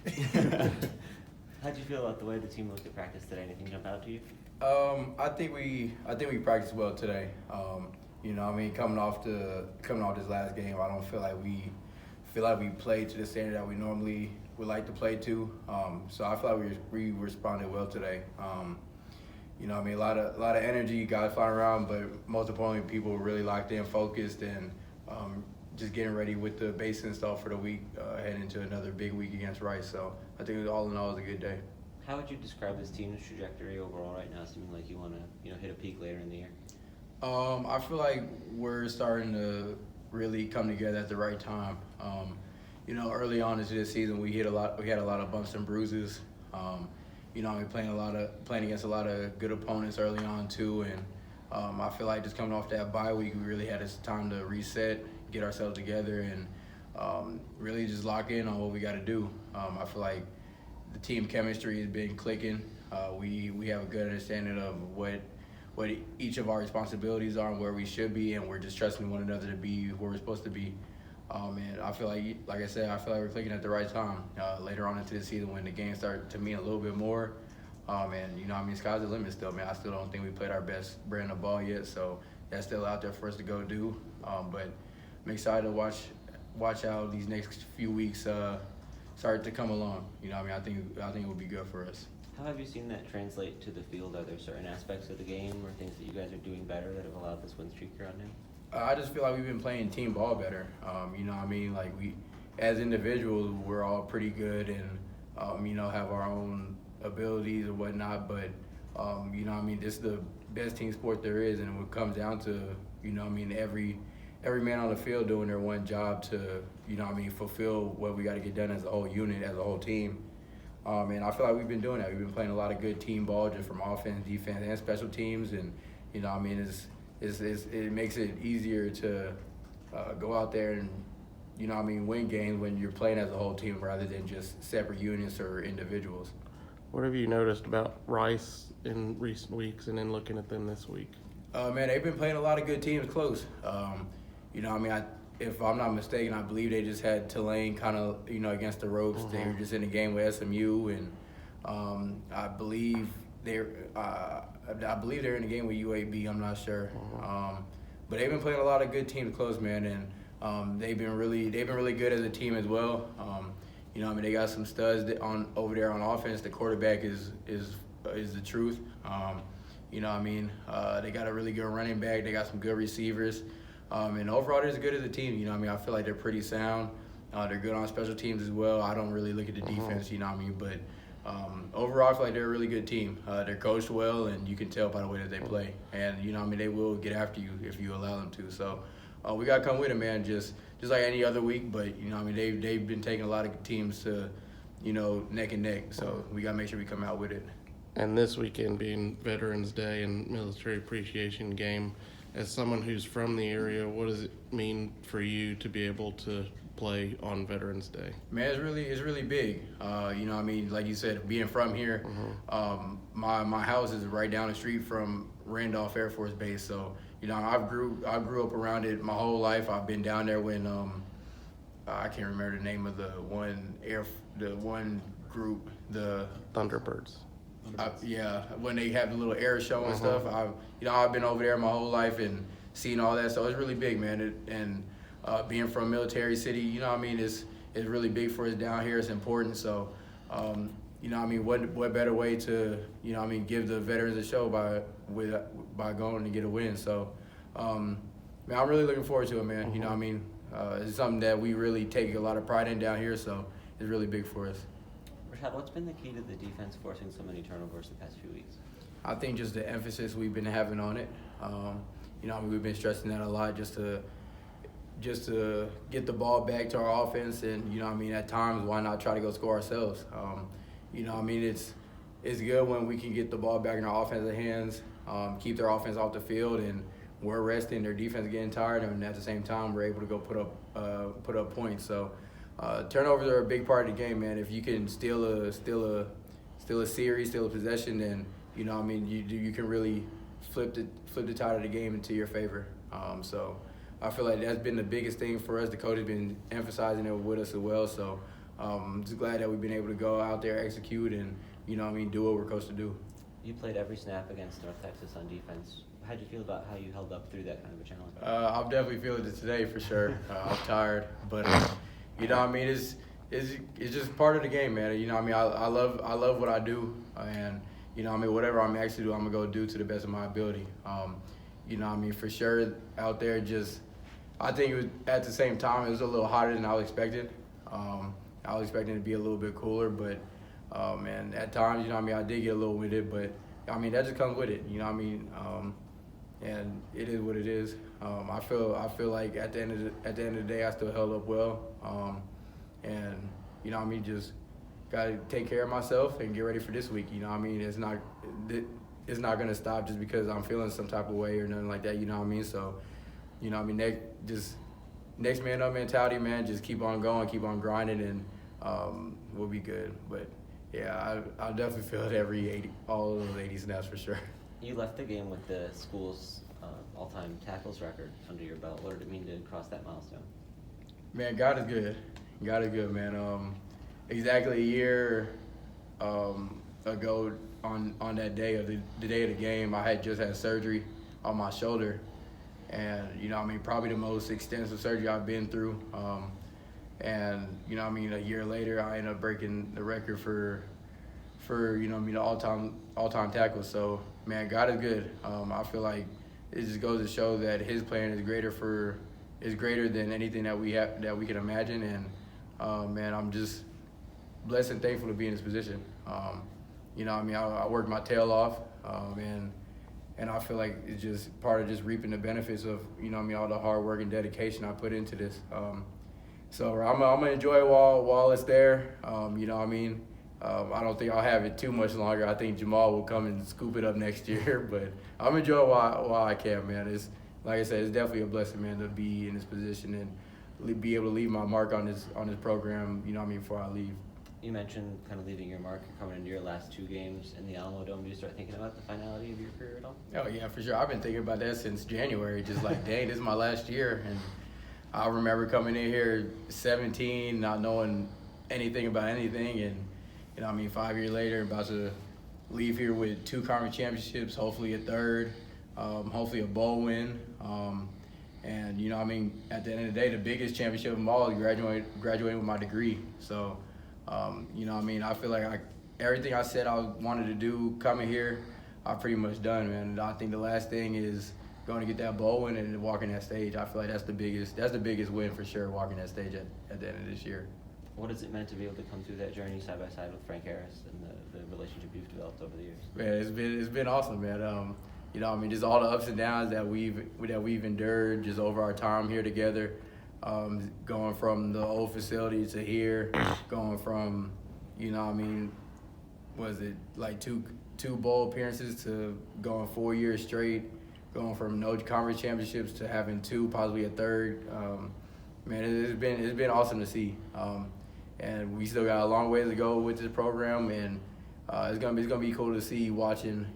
How'd you feel about the way the team looked at practice today? Anything jump out to you? I think we practiced well today. Coming off this last game, I don't feel like we played to the standard that we normally would like to play to. So I feel like we responded well today. A lot of energy, guys flying around, but most importantly, people were really locked in, focused, and just getting ready with the base install for the week, heading into another big week against Rice. So I think all in all, it was a good day. How would you describe this team's trajectory overall right now, seeming like you want to hit a peak later in the year? I feel like we're starting to really come together at the right time. Early on into this season, we had a lot of bumps and bruises. Playing against a lot of good opponents early on too, and I feel like just coming off that bye week, we really had this time to reset, get ourselves together, and really just lock in on what we got to do. I feel like the team chemistry has been clicking. We have a good understanding of what each of our responsibilities are and where we should be, and we're just trusting one another to be where we're supposed to be. And I feel like I said, I feel like we're clicking at the right time. Later on into the season, when the games start to mean a little bit more, sky's the limit still, man. I still don't think we played our best brand of ball yet, so that's still out there for us to go do. But I'm excited to watch how these next few weeks start to come along. I think it will be good for us. How have you seen that translate to the field? Are there certain aspects of the game or things that you guys are doing better that have allowed this win streak you're on now? I just feel like we've been playing team ball better. Like we, as individuals, we're all pretty good and, have our own abilities or whatnot. But, this is the best team sport there is. And when it comes down to, every man on the field doing their one job to, fulfill what we got to get done as a whole unit, as a whole team. And I feel like we've been doing that. We've been playing a lot of good team ball just from offense, defense, and special teams. And, it makes it easier to go out there and, win games when you're playing as a whole team rather than just separate units or individuals. What have you noticed about Rice in recent weeks and then looking at them this week? They've been playing a lot of good teams close. If I'm not mistaken, I believe they just had Tulane kind of, against the ropes. They were just in a game with SMU, and I believe they're in a game with UAB. I'm not sure, but they've been playing a lot of good teams close, man, and they've been really good as a team as well. They got some studs over there on offense. The quarterback is the truth. They got a really good running back. They got some good receivers. And overall, they're as good as a team. I feel like they're pretty sound. They're good on special teams as well. I don't really look at the defense, but overall, I feel like they're a really good team. They're coached well, and you can tell by the way that they play. And, they will get after you if you allow them to. So we got to come with it, man, just like any other week. But, they've been taking a lot of teams to, neck and neck. So we got to make sure we come out with it. And this weekend being Veterans Day and Military Appreciation Game, as someone who's from the area, what does it mean for you to be able to play on Veterans Day? Man, it's really big. Like you said, being from here, my house is right down the street from Randolph Air Force Base. So, I grew up around it my whole life. I've been down there when I can't remember the name of the one group, the Thunderbirds. When they have the little air show and stuff, I've been over there my whole life and seen all that, so it's really big, man. Being from Military City, it's really big for us down here. It's important, so what better way to give the veterans a show by going to get a win. So I'm really looking forward to it, man. It's something that we really take a lot of pride in down here, so it's really big for us. Rashad, what's been the key to the defense forcing so many turnovers the past few weeks? I think just the emphasis we've been having on it. We've been stressing that a lot just to get the ball back to our offense, and at times why not try to go score ourselves? It's good when we can get the ball back in our offensive hands, keep their offense off the field, and we're resting, their defense getting tired, and at the same time we're able to go put up points. So turnovers are a big part of the game, man. If you can steal a series, steal a possession, then you can really flip the tide of the game into your favor. So I feel like that's been the biggest thing for us. The coach has been emphasizing it with us as well. So I'm just glad that we've been able to go out there, execute, and do what we're supposed to do. You played every snap against North Texas on defense. How'd you feel about how you held up through that kind of a challenge? I'm definitely feeling it today for sure. I'm tired, but it's just part of the game, man. I love what I do, and whatever I'm asked to do, I'm gonna go do to the best of my ability. For sure out there, I think it was, at the same time, it was a little hotter than I was expected. I was expecting it to be a little bit cooler, but man, at times, I did get a little winded, but that just comes with it, and it is what it is. I feel like at the end of the day, I still held up well, and just gotta take care of myself and get ready for this week. It's not gonna stop just because I'm feeling some type of way or nothing like that. So, next man up mentality, man. Just keep on going, keep on grinding, and we'll be good. But yeah, I definitely feel it all of those 80 snaps for sure. You left the game with the school's all-time tackles record under your belt. What did it mean to cross that milestone? Man, God is good. God is good, man. Exactly a year ago on that day of the day of the game, I had just had surgery on my shoulder, and probably the most extensive surgery I've been through. And a year later, I ended up breaking the record for the all-time tackles. So man, God is good. I feel like it just goes to show that His plan is greater than anything that we can imagine. And man, I'm just blessed and thankful to be in this position. I worked my tail off, and I feel like it's just part of just reaping the benefits of all the hard work and dedication I put into this. So I'm gonna enjoy it while it's there. I don't think I'll have it too much longer. I think Jamal will come and scoop it up next year, but I'm enjoying it while I can, man. It's like I said, it's definitely a blessing, man, to be in this position and be able to leave my mark on this program. Before I leave. You mentioned kind of leaving your mark. You're coming into your last 2 games in the Alamo Dome. Do you start thinking about the finality of your career at all? Oh yeah, for sure. I've been thinking about that since January. Just like, dang, this is my last year, and I remember coming in here 17, not knowing anything about anything, and 5 years later, about to leave here with 2 conference championships, hopefully a third, hopefully a bowl win. And at the end of the day, the biggest championship of them all is graduating with my degree. So, I feel like everything I said I wanted to do coming here, I've pretty much done, man. And I think the last thing is going to get that bowl win and walking that stage. I feel like that's the biggest win for sure, walking that stage at the end of this year. What has it meant to be able to come through that journey side by side with Frank Harris and the relationship you've developed over the years? Man, it's been awesome, man. Just all the ups and downs that we've endured just over our time here together. Going from the old facility to here, going from, was it like two bowl appearances to going 4 years straight, going from no conference championships to having 2, possibly a third. Man, it's been awesome to see. And we still got a long way to go with this program, and it's gonna be cool to see watching,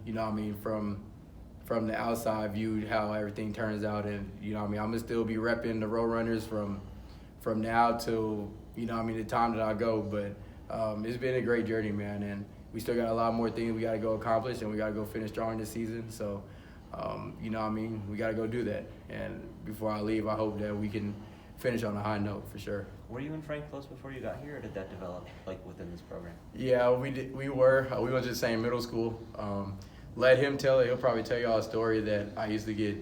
from the outside view how everything turns out. And I'm gonna still be repping the Roadrunners from now till the time that I go. But it's been a great journey, man, and we still got a lot more things we got to go accomplish, and we got to go finish strong this season. So we got to go do that. And before I leave, I hope that we can finish on a high note for sure. Were you and Frank close before you got here, or did that develop within this program? Yeah, we were. We went to the same middle school. Let him tell it. He'll probably tell y'all a story that I used to get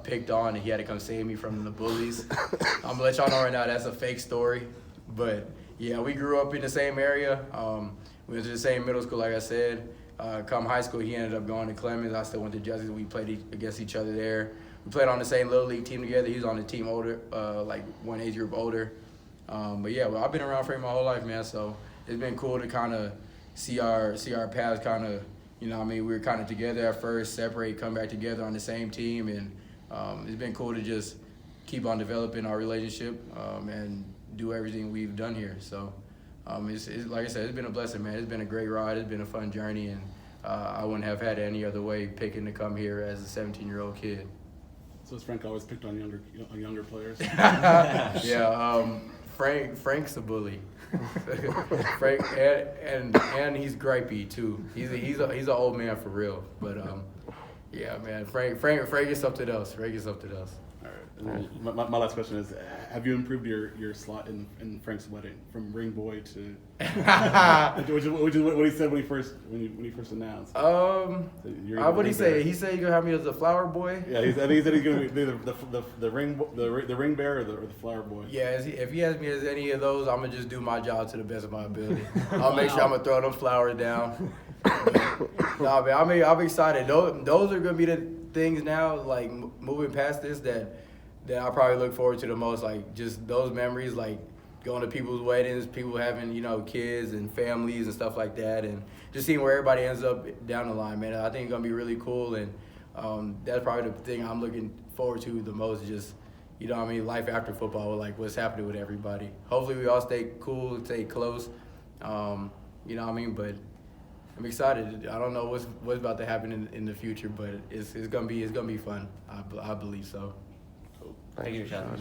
picked on, and he had to come save me from the bullies. I'm gonna let y'all know right now that's a fake story. But yeah, we grew up in the same area. We went to the same middle school, like I said. Come high school, he ended up going to Clemens. I still went to Justice. We played against each other there. We played on the same little league team together. He was on the team older, one age group older. But yeah, I've been around for him my whole life, man. So it's been cool to kind of see our paths kind of, we were kind of together at first, separate, come back together on the same team. And it's been cool to just keep on developing our relationship and do everything we've done here. So it's like I said, it's been a blessing, man. It's been a great ride. It's been a fun journey. And I wouldn't have had it any other way picking to come here as a 17-year-old kid. So has Frank always picked on younger players? Yeah. Frank's a bully. Frank and he's gripey too. He's an old man for real. But yeah, man, Frank is something else. Frank is something else. All right. And then my last question is: have you improved your slot in Frank's wedding from ring boy to which is what he said when he first announced? What he say? He said he gonna have me as a flower boy. Yeah, I think he said he's gonna be the ring bearer or the flower boy. Yeah, if he has me as any of those, I'm gonna just do my job to the best of my ability. I'll make sure I'm gonna throw them flowers down. Nah, man, I'm excited. Those are gonna be the things now, like moving past this, that I probably look forward to the most. Like just those memories, like going to people's weddings, people having kids and families and stuff like that, and just seeing where everybody ends up down the line, man. I think it's gonna be really cool, and that's probably the thing I'm looking forward to the most. Just life after football, like what's happening with everybody. Hopefully we all stay cool, stay close. But I'm excited. I don't know what's about to happen in the future, but it's gonna be fun. I believe so. Thank you, Rashad.